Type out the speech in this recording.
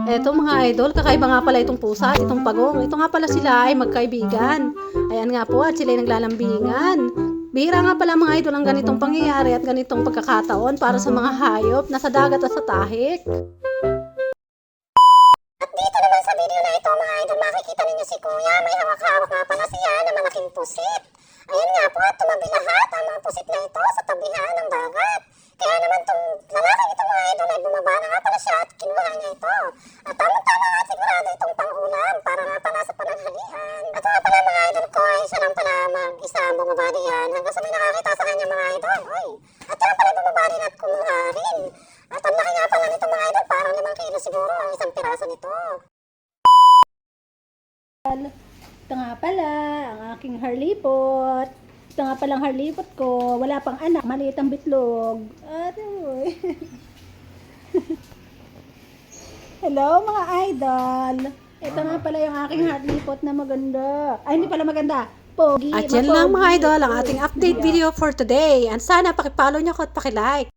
Eto mga idol, kakaiba nga pala itong pusa at itong pagong. Ito nga pala sila ay magkaibigan. Ayan nga po at sila ay naglalambingan. Bihira nga pala mga idol ang ganitong pangyayari at ganitong pagkakataon para sa mga hayop na sa dagat at sa tahik. At dito naman sa video na ito mga idol, makikita ninyo si Kuya. May hawak-hawak nga pala siya na malaking pusit. Ayan nga po at tumabi lahat ang mga pusit na ito sa tabihan ng dagat. Kaya naman itong lalaking ito mga idol ay bumaba na nga pala siya at kinuha niya ito. At tamang-tama nga sigurado itong pang-ulam para nga pala sa pananghalian. At nga pala mga idol ko ay siya lang pala mag-isa bumaba diyan hanggang sa may nakakita sa kanya mga idol. Oy. At nga pala bumaba rin at kumuha rin. At ang laki nga pala nito mga idol, parang 5 kilo siguro ang isang piraso nito. Ito nga pala, ang aking harlipot. Ito nga palang harlipot ko. Wala pang anak, maliit ang bitlog. Aroy. Hello mga idol. Ito nga pala yung aking harlipot na maganda. Ay, hindi pala maganda. Pogi. At yan lang mga idol ang ating update video for today. And sana pakipollow nyo ko at pakilike.